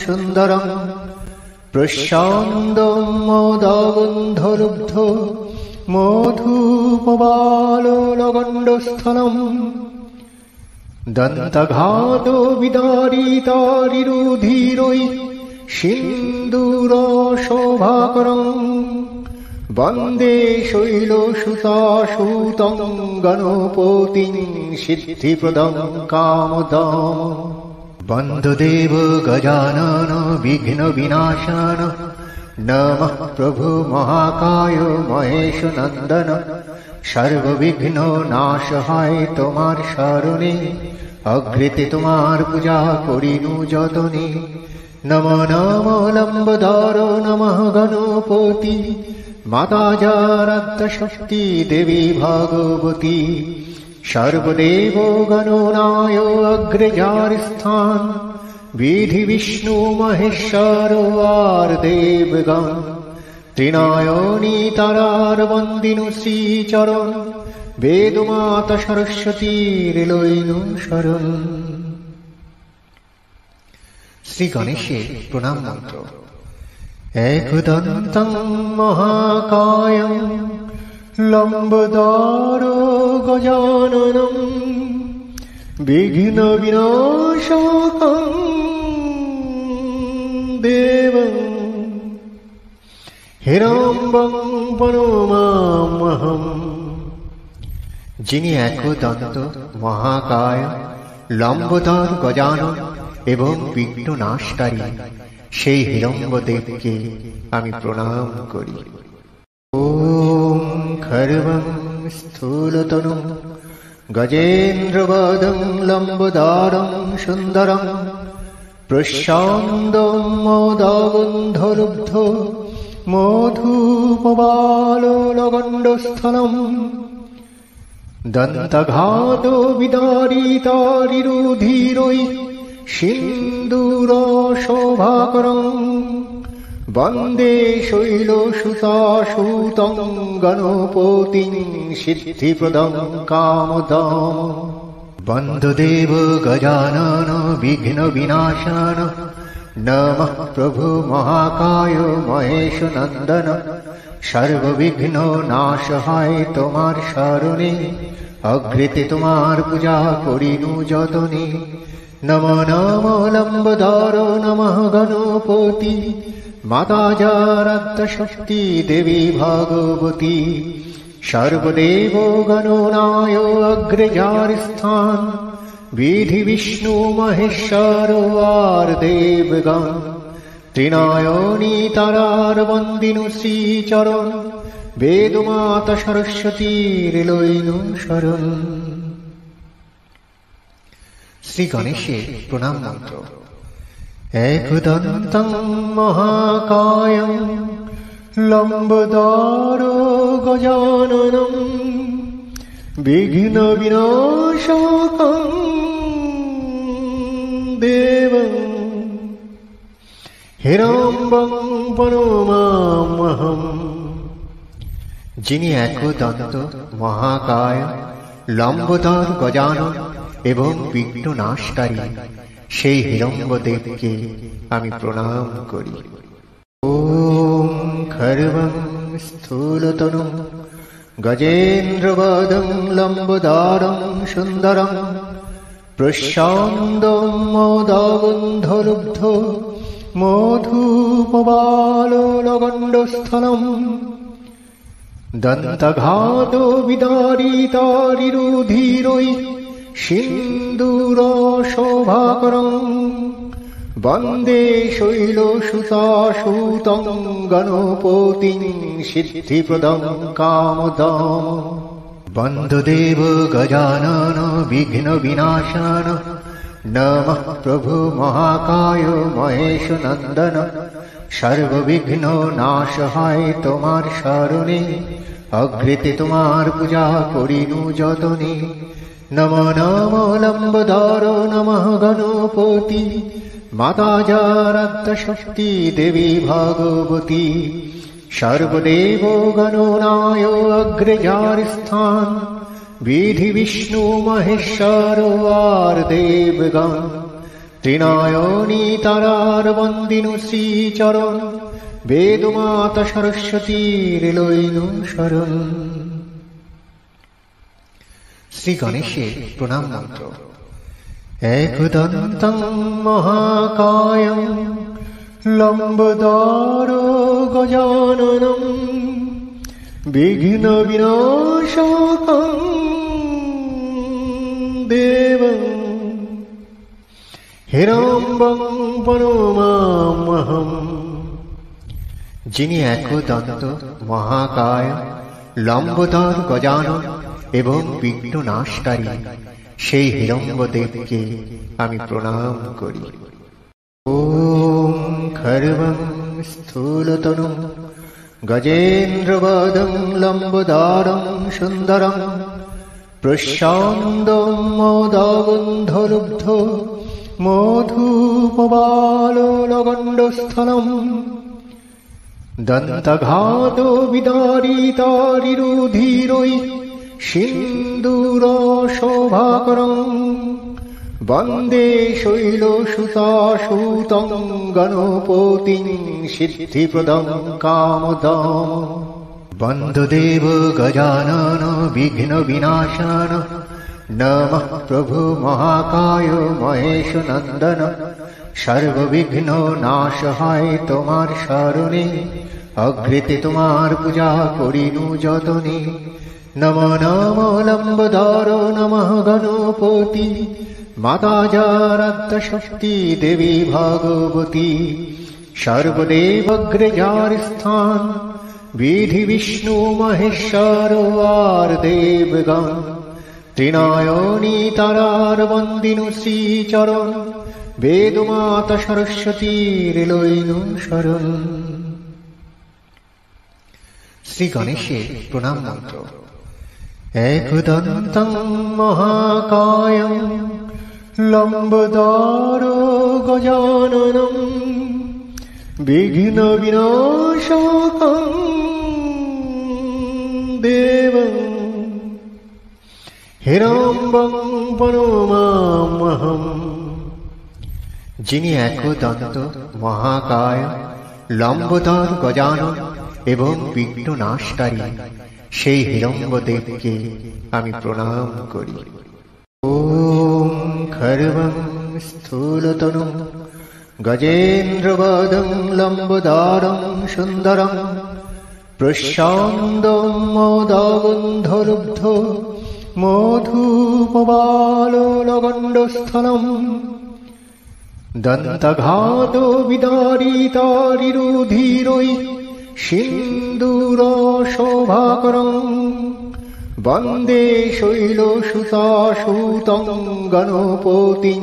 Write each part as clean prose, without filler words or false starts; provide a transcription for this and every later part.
সুন্দরং প্রশান্তং মোদগন্ধলুব্ধ মধুপবালোলগণ্ডস্থলম দন্তঘাতো বিদারিতারিরুধিরৈ সিন্দুরশোভাকরং বন্দে শৈলসুতাসূतं গণপতিং সিদ্ধিপ্রদং কামদম বন্দদেব গজানন বিঘ্ন বিনাশন নমঃ প্রভু মহাকায় মহেশ নন্দন সর্ববিঘ্ন নাশ হয় তোমার শরণে অগ্রিতে তোমার পূজা করিনু যতনে নম নম লম্বধর নমঃ গণপতি মাতা যারাধ্য শক্তি দেবী ভগবতী সর্বদেব গণনায় অগ্রজার স্থান বিধি বিষ্ণু মহেশ্বর আর দেবগণ ত্রিনয়নী তারার বন্দিনু শ্রীচরণ বেদমাতা সরস্বতীর লইনু শরণ। শ্রী গণেশের প্রণাম মন্ত্র। একদন্তং মহাকায়ং লম্বদরো গজাননম বিঘ্ন বিনাশকং দেবং হিরম্বং প্রণমাম্যহম। যিনি একদন্ত মহাকায় লম্বদর গজানন এবং বিঘ্ন নাশকারী সেই হিরম্বদেবকে আমি প্রণাম করি। ওম খর্বং স্থূলতনুং গজেন্দ্রবদং লম্বদারং সুন্দরং প্রশান্তং মোদগন্ধলুব্ধ মধুপবালোলগণ্ডস্থলম দন্তঘাতো বিদারিতারিরুধিরৈ সিন্দুরশোভাকরং বন্দে শৈলসুতাসূतं গণপতিং সিদ্ধিপ্রদং কামদম বন্দদেব গজানন বিঘ্ন বিনাশন নমঃ প্রভু মহাকায় মহেশ নন্দন সর্ববিঘ্ন নাশ হয় তোমার শরণে অগ্রিতে তোমার পূজা করিনু যতনে নম নম লম্বধর নমঃ গণপতি মাতা যারাধ্য শক্তি দেবী ভগবতী সর্বদেব গণনায় অগ্রজার স্থান বিধি বিষ্ণু মহেশ্বর আর দেবগণ ত্রিনয়নী তারার বন্দিনু শ্রীচরণ বেদমাতা সরস্বতীর লইনু শরণ। শ্রী গণেশের প্রণাম মন্ত্র। একদন্তং মহাকায়ং লম্বদরো গজাননম বিঘ্ন বিনাশকং দেবং হিরম্বং প্রণমাম্যহম। যিনি একদন্ত মহাকায় লম্বদর গজানন এবং বিঘ্ন নাশকারী সেই হিরম্বদেবকে আমি প্রণাম করি। ওম খর্বং স্থূলতনুং গজেন্দ্রবদং লম্বদারং সুন্দরং প্রশান্তং মোদগন্ধলুব্ধ মধুপবালোলগণ্ডস্থলম দন্তঘাতো বিদারিতারিরুধিরৈ সিন্দুরশোভাকরং বন্দে শৈলসুতাসূतं গণপতিং সিদ্ধিপ্রদং কামদম বন্দদেব গজানন বিঘ্ন বিনাশন নমঃ প্রভু মহাকায় মহেশ নন্দন সর্ববিঘ্ন নাশ হয় তোমার শরণে অগ্রিতে তোমার পূজা করিনু যতনে নম নম লম্বধর নমঃ গণপতি মাতা যারাধ্য শক্তি দেবী ভগবতী সর্বদেব গণনায় অগ্রজার স্থান বিধি বিষ্ণু মহেশ্বর আর দেবগণ ত্রিনয়নী তারার বন্দিনু শ্রীচরণ, বেদমাতা সরস্বতীর লইনু শরণ। শ্রী গণেশের প্রণাম মন্ত্র। একদন্তং মহাকায়ং লম্বদারো গজাননম, বিঘ্ন বিনাশকং দেবং হিরম্বং প্রণমাম্যহম। যিনি একদন্ত মহাকায় লম্বোদর গজানন এবং বিঘ্ন নাশকারী, সেই হিরম্বদেবকে আমি প্রণাম করি। ওম খর্বং স্থূলতনুং গজেন্দ্রবদং লম্বোদারং সুন্দরং, প্রশান্তং মোদগন্ধলুব্ধ মধুপবালোলগণ্ডস্থলম, দন্তঘাতো বিদারিতারিরুধিরৈ সিন্দুরশোভাকরং, বন্দে শৈলসুতাসূतं গণপতিং সিদ্ধিপ্রদং কামদাম। বন্দদেব গজানন বিঘ্ন বিনাশন, নমঃ প্রভু মহাকায় মহেশ নন্দন, সর্ববিঘ্ন নাশ হয় তোমার শরণে, অগ্রেতে তোমার পূজা করিনু যতনে। নম নম লম্বদার নমঃ গণপতি, মাতা যারাদ্য শক্তি দেবী ভগবতী, সর্বদেবগ্রে যার স্থান, বিধি বিষ্ণু মহেশ্বর আর দেবগণ। ত্রিনয়নী তারার বন্দিনু শ্রীচরণ, বেদমাতা সরস্বতীর লইনু শরণ। শ্রী গণেশের প্রণাম মন্ত্র। একদন্তং মহাকায়ং লম্বদারো গজাননম, বিঘ্ন বিনাশকং দেবং হিরম্বং প্রণমাম্যহম। যিনি একদন্ত মহাকায় লম্বোদর গজানন এবং বিঘ্ন নাশকারী, সেই হিরম্বদেবকে আমি প্রণাম করি। ওম খর্বং স্থূলতনুং গজেন্দ্রবদং লম্বোদারং সুন্দরং, প্রশান্তং মোদগন্ধলুব্ধ মধুপবালোলগণ্ডস্থলম, দন্তঘাতো বিদারিতারিরুধিরৈ সিন্দুরশোভাকরং, বন্দে শৈলসুতাসূतं গণপতিং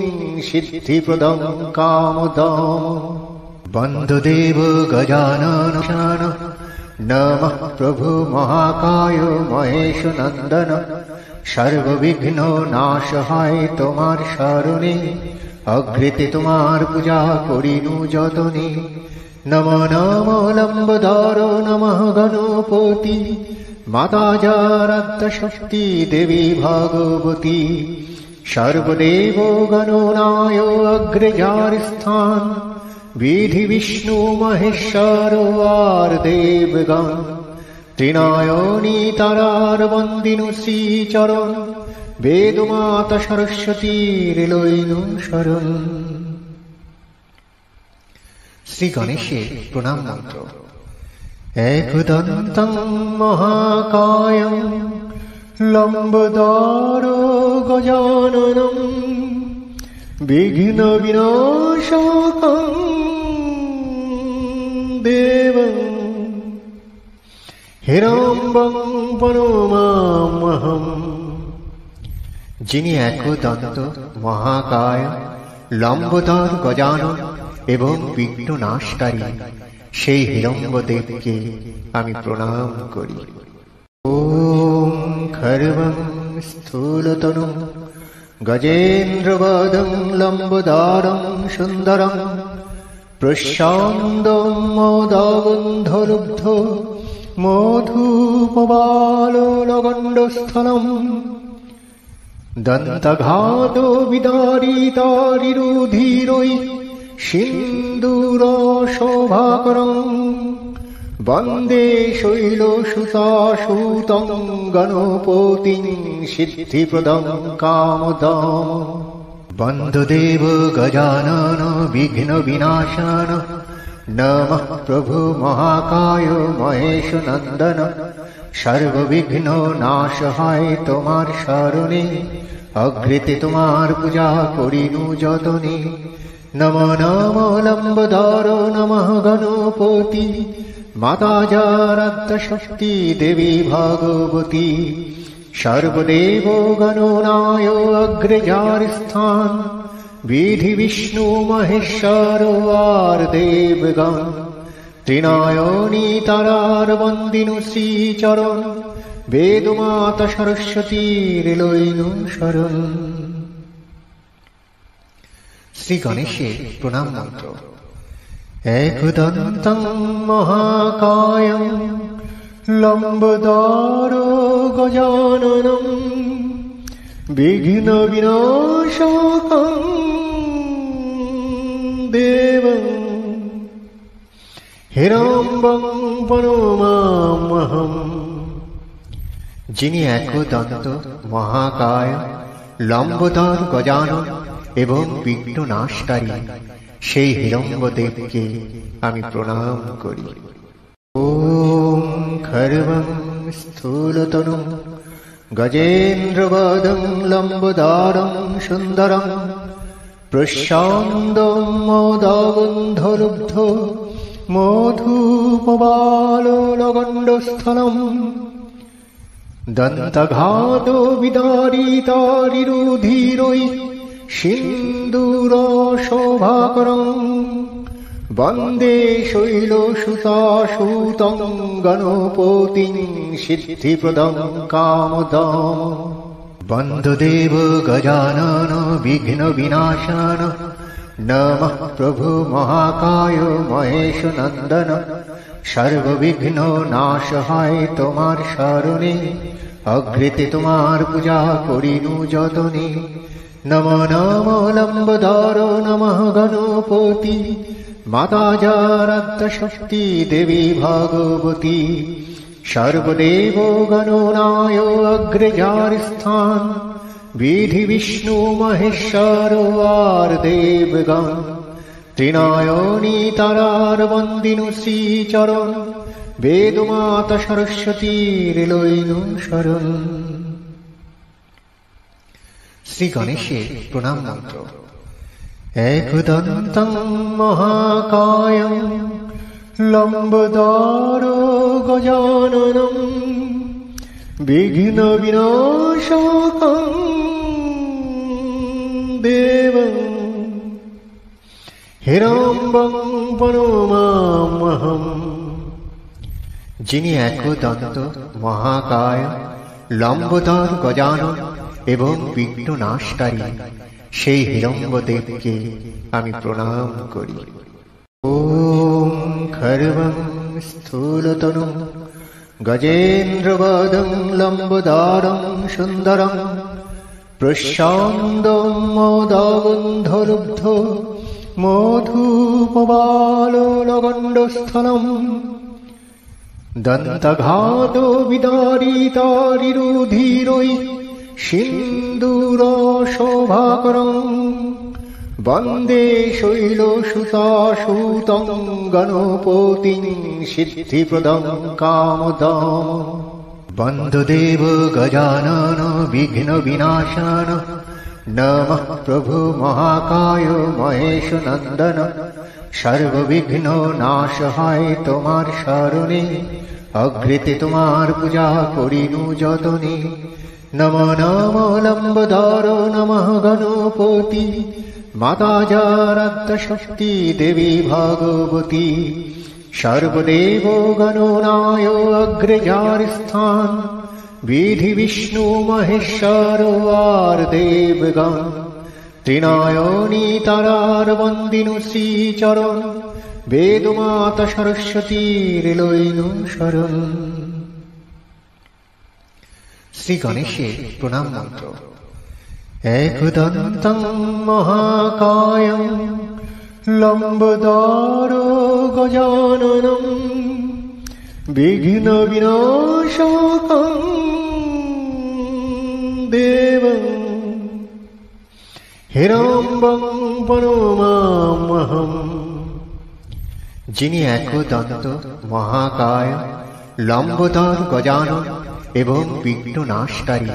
সিদ্ধিপ্রদং কামদাম। বন্দদেব গজানন, নমঃ প্রভু মহাকায় মহেশ নন্দন, সর্ববিঘ্ন নাশ হয় তোমার শরণে, অগ্রেতে তোমার পূজা করিনু যতনে। নম নম লম্বদার নমঃ গণপতি, মাতা যারাদ্য শক্তি দেবী ভগবতী, সর্বদেব গণনায় অগ্রে যার স্থান, বিধি বিষ্ণু মহেশ্বর আর দেবগণ। ত্রিনয়নী তারার বন্দিনু শ্রীচরণ, বেদমাতা সরস্বতীর লইনু শরণ। শ্রী গণেশের প্রণাম মন্ত্র। একদন্তং মহাকায়ং লম্বদারো গজাননম, বিঘ্ন বিনাশকং দেবং হিরম্বং প্রণমাম্যহম। যিনি একদন্ত মহাকায় লম্বোদর গজানন এবং বিঘ্ন নাশকারী, সেই হিরম্বদেবকে আমি প্রণাম করি। ওম খর্বং স্থূলতনুং গজেন্দ্রবদং লম্বোদারং সুন্দরং, প্রশান্তং মোদগন্ধলুব্ধ মধুপবালোলগণ্ডস্থলম, দন্তঘাত বিদারিতারিরুধিরৈ সিন্দুর শোভাকরং বন্দে শৈলসুতাসুতং গণপতিং সিদ্ধিপ্রদং কামদম। বন্দদেব গজানন বিঘ্ন বিনাশন নমঃ প্রভু মহাকায় মহেশ নন্দন। সর্ববিঘ্ন নাশ হয় তোমার শরণে, অগ্রেতে তোমার পূজা করিনু যতনে। নম নম লম্বোদর নমঃ গণপতি, মাতা যারাদ্য শক্তি দেবী ভগবতী। সর্বদেব গণনায় অগ্রে যার স্থান, বিধি বিষ্ণু মহেশ্বর আর দেবগণ। ত্রিনয়নী তারার বন্দিনু শ্রীচরণ, বেদমাতা সরস্বতীর লইনু শরণ। শ্রী গণেশের প্রণাম মন্ত্র। একদন্তং মহাকায়ং লম্বোদর গজাননং বিঘ্ন বিনাশকং দেবং হিরম্বং প্রণমাম্যহম। যিনি একদন্ত মহাকায় লম্বোদর গজানন এবং বিঘ্ন নাশকারী, সেই হিরম্বদেবকে আমি প্রণাম করি। ওম খর্বং স্থূলতনুং গজেন্দ্রবদং লম্বোদরং সুন্দরং প্রশান্তং মোদগন্ধলুব্ধ মধুপবালোলগণ্ডস্থলম। দন্তঘাত বিদারিতারিরুধিরৈ সিন্দুর শোভাকরং বন্দে শৈলসুতাসুতং গণপতিং সিদ্ধিপ্রদং কামদম। বন্দদেব গজানন বিঘ্ন বিনাশন নমঃ প্রভু মহাকায় মহেশ নন্দন। সর্ববিঘ্ন নাশ হয় তোমার শরণে, অগ্রেতে তোমার পূজা করিনু যতনে। নম নম লম্বোদর নমঃ গণপতি, মাতা যারাদ্য শক্তি দেবী ভগবতী। সর্বদেব গণনায় অগ্রে যার স্থান, বিধি বিষ্ণু মহেশ্বর আর দেবগণ। ত্রিনয়নী তারার বন্দিনু শ্রীচরণ, বেদমাতা সরস্বতীর লইনু শরণ। শ্রী গণেশের প্রণাম মন্ত্র। একদন্তং মহাকায়ং লম্বোদর গজাননং বিঘ্ন বিনাশকং দেবং হিরম্বং প্রণমাম্যহম। যিনি একদন্ত মহাকায় লম্বোদর গজানন এবং বিঘ্ন নাশকারী, সেই হিরম্বদেবকে আমি প্রণাম করি। ওম খর্বং স্থূলতনুং গজেন্দ্রবদং লম্বোদরং সুন্দরং প্রশান্তং মোদগন্ধলুব্ধ মধুপবালোলগণ্ডস্থলম। দন্তঘাত বিদারিতারিরুধিরৈ সিন্দুর শোভাকরং বন্দে শৈলসুতাসুতং গণপতিং সিদ্ধিপ্রদং কামদম। বন্দদেব গজানন বিঘ্ন বিনাশন নমঃ প্রভু মহাকায় মহেশ নন্দন। সর্ববিঘ্ন নাশ হয় তোমার শরণে, অগ্রেতে তোমার পূজা করিনু যতনে। নম নম লম্বোদর নমঃ গণপতি, মাতা যারাদ্য শক্তি দেবী ভগবতী। সর্বদেব গণনায় অগ্রে যার স্থান, বিধি বিষ্ণু মহেশ্বর আর দেবগণ। ত্রিনয়নী তারার বন্দিনু শ্রীচরণ, বেদমাতা সরস্বতীর লইনু শরণ। শ্রী গণেশের প্রণাম মন্ত্র। एकदन्तं महाकायं लम्बोदरो गजाननं विघ्नविनाशकं देवं হিড়ম্বং প্রণমাম্যহম। যিনি একদন্ত মহাকায় লম্বোদর গজানন এবং বিঘ্ন নাশকারী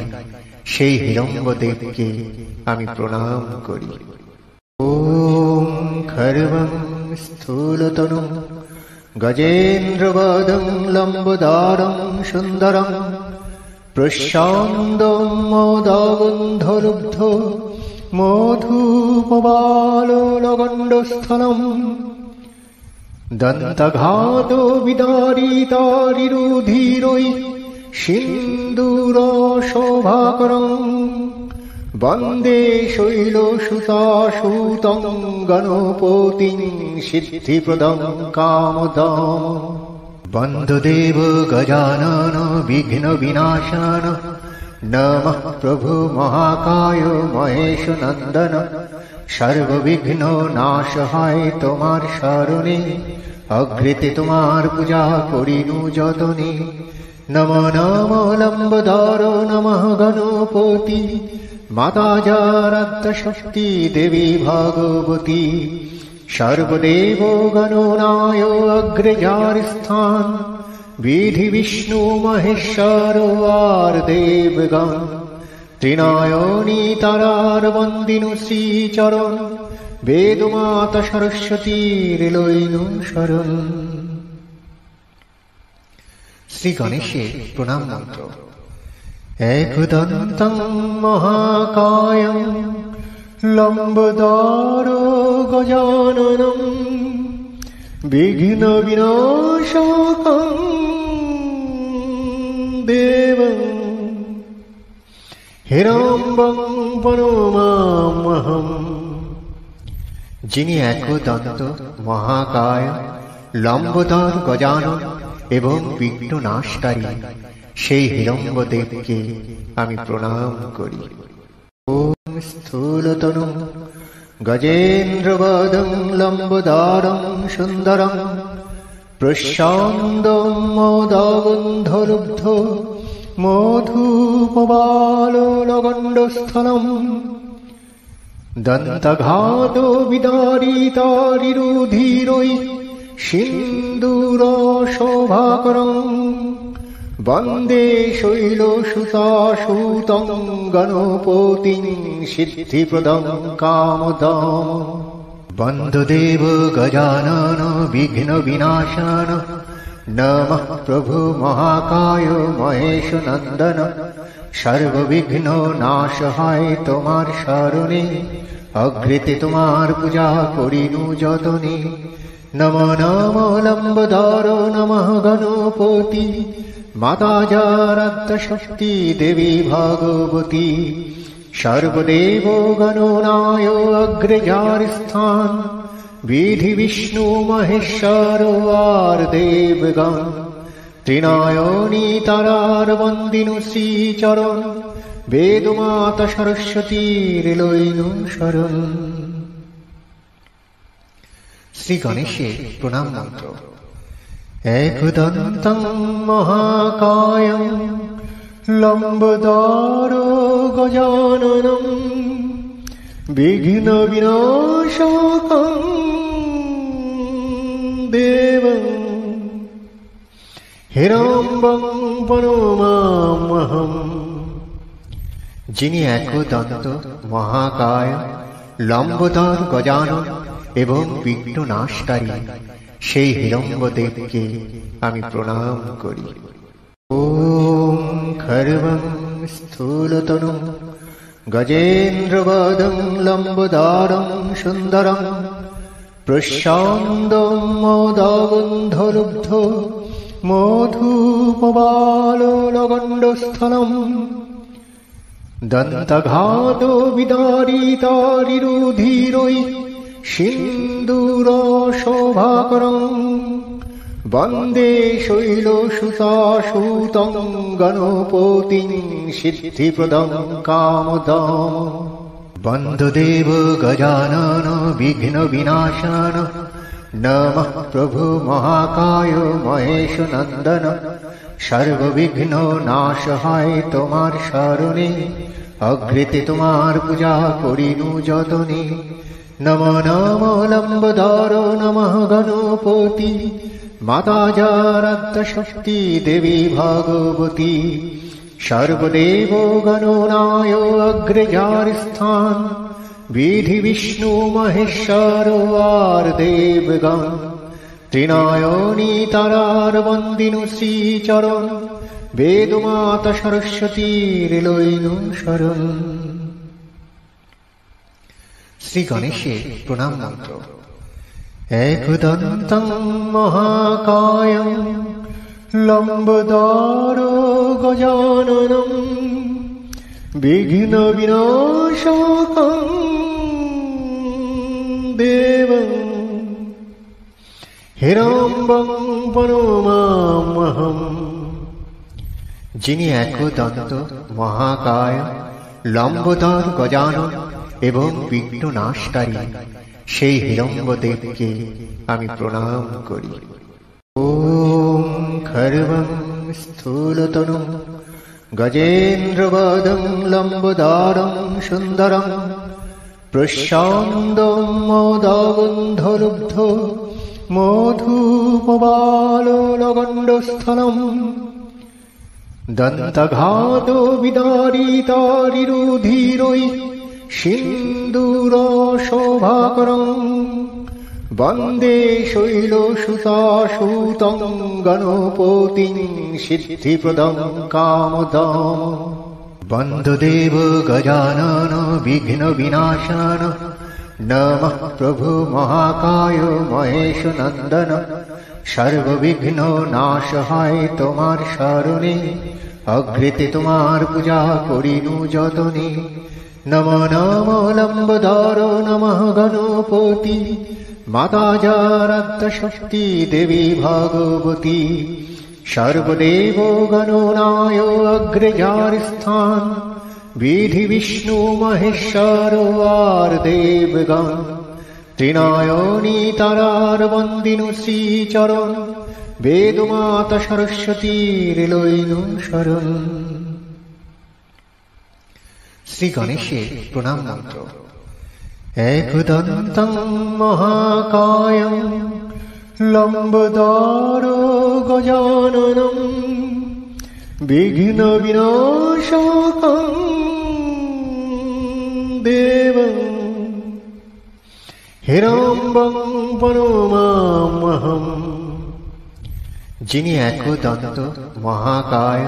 সেই হিড়ম্বদেবকে আমি প্রণাম করি। ওম খর্বং স্থূলতনুং গজেন্দ্রবদং লম্বোদরং সুন্দরং প্রশান্তং মোদগন্ধলুব্ধ মধুপবালগণ্ডস্থলম দন্তঘাতো বিদারিতারিরুধিরৈ সিন্দূরশোভাকরং বন্দে শৈলসুতাসূतं গণপতিং সিদ্ধিপ্রদং কামদম। বন্দদেব গজানন বিঘ্ন বিনাশন নমঃ প্রভু মহাকায় মহেশ নন্দন। সর্ববিঘ্ন নাশ হয় তোমার শরণে, অগ্রেতে তোমার পূজা করিনু যতনে। নম নম লম্বোদর নমঃ গণপতি, মাতা যারাদ্য শক্তি দেবী ভগবতী। সর্বদেব গণনায় অগ্রে যার স্থান, বিধি বিষ্ণু মহেশ্বর আর দেবগণ। ত্রিনয়নী তারার বন্দিনু শ্রীচরণ, বেদমাতা সরস্বতীর লইনু শরণ। শ্রী গণেশের প্রণাম মন্ত্র। একদন্तं মহাকায়ং লম্বোদরো গজাননম বিঘ্ন বিনাশকং দেবং হিড়ম্বং প্রণমাম্যহম। যিনি একদন্ত মহাকায় লম্বোদর গজানন এবং বিঘ্ন নাশকারী সেই হিড়ম্বদেবকে আমি প্রণাম করি। ওম স্থূলতনুং গজেন্দ্রবদং লম্বোদরং সুন্দরং প্রশান্তং মোদগন্ধলুব্ধ মধুপবালগণ্ডস্থলম দন্তঘাতো বিদারিতারিরুধিরৈ সিন্দূরশোভাকরং বন্দে শৈলসুতাসূतं গণপতিং সিদ্ধিপ্রদং কামদম। বন্দদেব গজানন বিঘ্ন বিনাশন নমঃ প্রভু মহাকায় মহেশ নন্দন। সর্ববিঘ্ন নাশ হয় তোমার শরণে, অগ্রেতে তোমার পূজা করিনু যতনে। নম নম লম্বোদর নমঃ গণপতি, মাতা যারাদ্য শক্তি দেবী ভগবতী। সর্বদেব গণনায় অগ্রে যার স্থান, বিধি বিষ্ণু মহেশ্বর আর দেবগণ। ত্রিনয়নী তারার বন্দিনু শ্রীচরণ, বেদমাতা সরস্বতীর লইনু শরণ। শ্রী গণেশের প্রণাম মন্ত্র। একদন্तं মহাকায়ং লম্বোদরো গজাননম বিঘ্ন বিনাশকং দেবং হিড়ম্বং প্রণমাম্যহম। যিনি একদন্ত মহাকায় লম্বোদর গজানন এবং বিঘ্ন নাশকারী সেই হিড়ম্বদেবকে আমি প্রণাম করি। ওম খর্বং স্থূলতনুং গজেন্দ্রবদং লম্বোদরং সুন্দরং প্রশান্তং মোদগন্ধলুব্ধ মধুপবালগণ্ডস্থলম দন্তঘাতো বিদারিতারিরুধিরৈ সিন্দূরশোভাকরং বন্দে শৈলসুতাসূतं গণপতিং সিদ্ধিপ্রদং কামদম। বন্দদেব গজানন বিঘ্ন বিনাশন নমঃ প্রভু মহাকায় মহেশ নন্দন সর্ববিঘ্ন নাশ হয় তোমার শরণে অগ্রিতে তোমার পূজা করিনু যতনে নম নম লম্বধর নমঃ গণপতি মাতা যারাদ্য শক্তি দেবী ভগবতী সর্বদেব গণনায় অগ্রজার স্থান বিধি বিষ্ণু মহেশ্বর আর দেবগণ ত্রিনয়নী তারার বন্দিনু শ্রীচরণ বেদমাতা সরস্বতীর লইনু শরণ। শ্রী গণেশের প্রণাম মন্ত্র। একদন্तं মহাকায়ং লম্বধর গজাননম বিঘ্ন বিনাশকং দেবং হিরম্বং প্রণমাম্যহম। যিনি একদন্ত মহাকায় লম্বধর গজানন এবং বিঘ্ন নাশকারী সেই হিরম্বদেবকে আমি প্রণাম করি। ওম খর্বং স্থূলতনুং গজেন্দ্রবদং লম্বধরং সুন্দরং প্রশান্তং মোদগন্ধলুব্ধ মধুপবালগণ্ডস্থলম দন্তঘাত বিদারিতারিরুধিরৈ সিন্দুর শোভাকরং বন্দে শৈলসুতাসূतं গণপতিং সিদ্ধিপ্রদং কামদম। বন্দদেব গজানন বিঘ্ন বিনাশন নমঃ প্রভু মহাকায় মহেশ নন্দন সর্ববিঘ্ন নাশ হয় তোমার শরণে অগ্রিতে তোমার পূজা করিনু যতনে নম নম লম্বধর নমঃ গণপতি মাতা যারাদ্য শক্তি দেবী ভগবতী সর্বদেব গণনায় অগ্রজার স্থান বিধি বিষ্ণু মহেশ্বর আর দেবগণ ত্রিনয়নী তারার বন্দিনু শ্রীচরণ বেদমাতা সরস্বতীর লইনু শরণ। শ্রী গণেশের প্রণাম মন্ত্র। একদন্तं মহাকায়ং লম্বধর গজাননম বিঘ্ন বিনাশকং দেবং হিরম্বং প্রণমাম্যহম। যিনি একদন্ত মহাকায়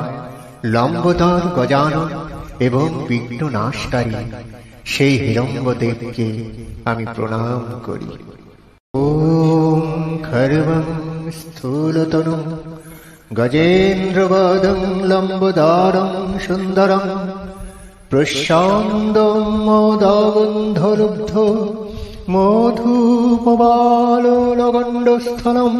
লম্বধর গজানন এবং বিঘ্ন নাশকারী সেই হিরম্বদেবকে আমি প্রণাম করি। ওম খর্বং স্থূলতনুং গজেন্দ্রবদং লম্বধরং সুন্দরং প্রশান্তং মোদগন্ধলুব্ধ মধুপবালগণ্ডস্থলম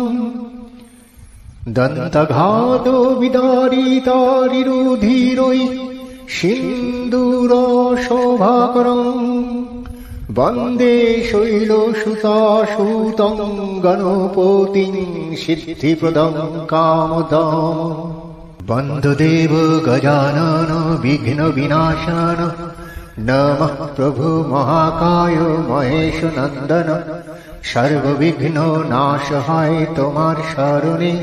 দন্তঘাত বিদারিতারিরুধিরৈ সিন্দুর শোভাকরং বন্দে শৈলসুতাসূतं গণপতিং সিদ্ধিপ্রদং কামদম। বন্দদেব গজানন বিঘ্ন বিনাশন নমঃ প্রভু মহাকায় মহেশ নন্দন সর্ববিঘ্ন নাশ হয় তোমার শরণে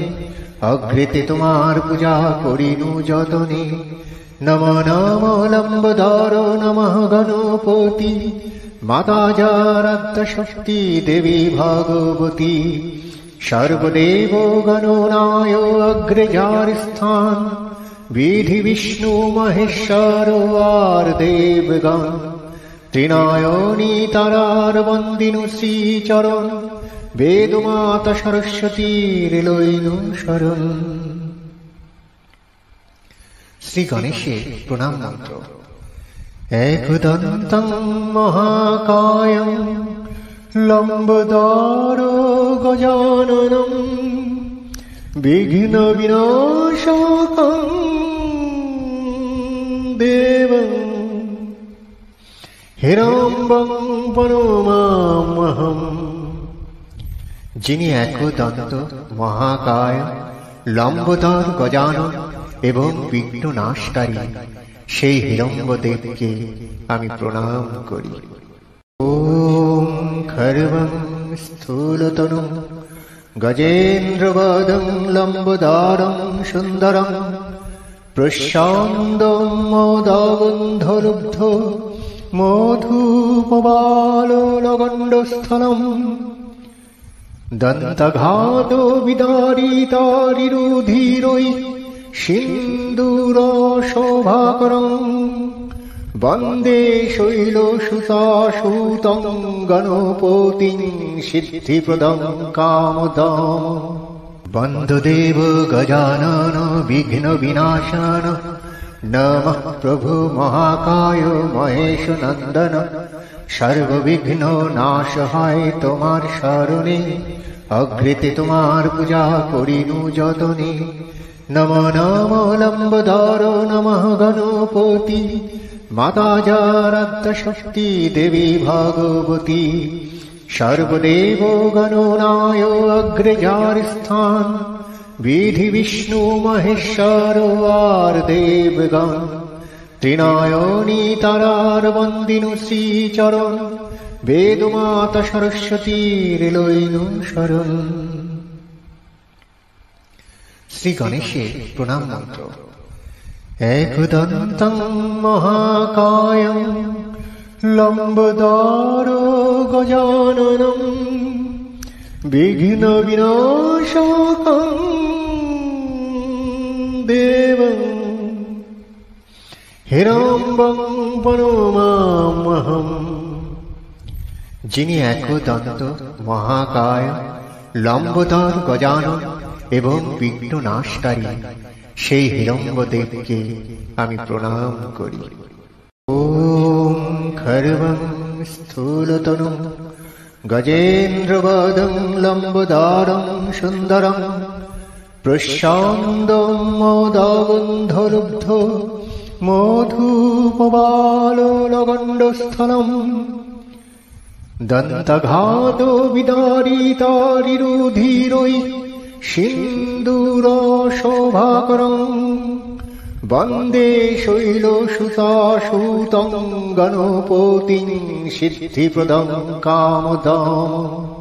অগ্রিতে তোমার পূজা করিনু যতনে নম নম লম্বধর নমঃ গণপতি মাতা যারাদ্য শক্তি দেবী ভগবতী সর্বদেব গণনায় অগ্রজার স্থান বিধি বিষ্ণু মহেশ্বর আর দেবগণ ত্রিনয়নী তারার বন্দিনু শ্রীচরণ বেদমাতা সরস্বতীর লইনু শরণ। শ্রী গণেশের প্রণাম মন্ত্র। একদন্तं মহাকায়ং লম্বধর গজাননম বিঘ্ন বিনাশকং দেবং হিরম্বং প্রণমাম্যহম। যিনি একদন্ত মহাকায়, লম্বোদর গজানন এবং বিঘ্ন নাশকারী, সেই হিরম্বদেবকে আমি প্রণাম করি। ওম খর্বং স্থূলতনুং গজেন্দ্রবদং লম্বোদরং সুন্দরং প্রশান্তং মোদগন্ধলুব্ধ মধুপবালোলগণ্ডস্থলম দন্তঘাত বিদারিতারিরুধিরৈ সিন্দুরশোভাকরং বন্দে শৈলসুতাসূतं গণপতিং সিদ্ধিপ্রদং কামদাম। বন্দদেব গজানন বিঘ্ন বিনাশন, নমঃ প্রভু মহাকায় মহেশ নন্দন। সর্ববিঘ্ন নাশ হয় তোমার শরণে, অগ্রেতে তোমার পূজা করিনু যতনে। নম নম লম্বোদর নমঃ গণপতি, মাতা যারাদ্য শক্তি দেবী ভগবতী। সর্বদেব গণনায় অগ্রে যার স্থান, বিধি বিষ্ণু মহেশ্বর আর দেবগণ। ত্রিনয়নী তারার বন্দিনু শ্রীচরণ, বেদমাতা সরস্বতীর লইনু শরণ। শ্রী গণেশের প্রণাম মন্ত্র। একদন্तं মহাকায়ং লম্বোদর গজাননং বিঘ্ন বিনাশকং দেবং হিরম্বং প্রণমাম্যহম। যিনি একদন্ত মহাকায়, লম্বোদর গজানন এবং বিঘ্ন নাশকারী, সেই হিরম্বদেবকে আমি প্রণাম করি। ওম খর্বং স্থূলতনুং গজেন্দ্রবদং লম্বোদরং সুন্দরং প্রশান্তং মোদগন্ধলুব্ধ মধুপবালোলগণ্ডস্থলম দন্তঘাত বিদারিতারিরুধিরৈ সিন্দুরশোভাকরং বন্দে শৈলসুতাসূतं গণপতিং সিদ্ধিপ্রদং কামদাম।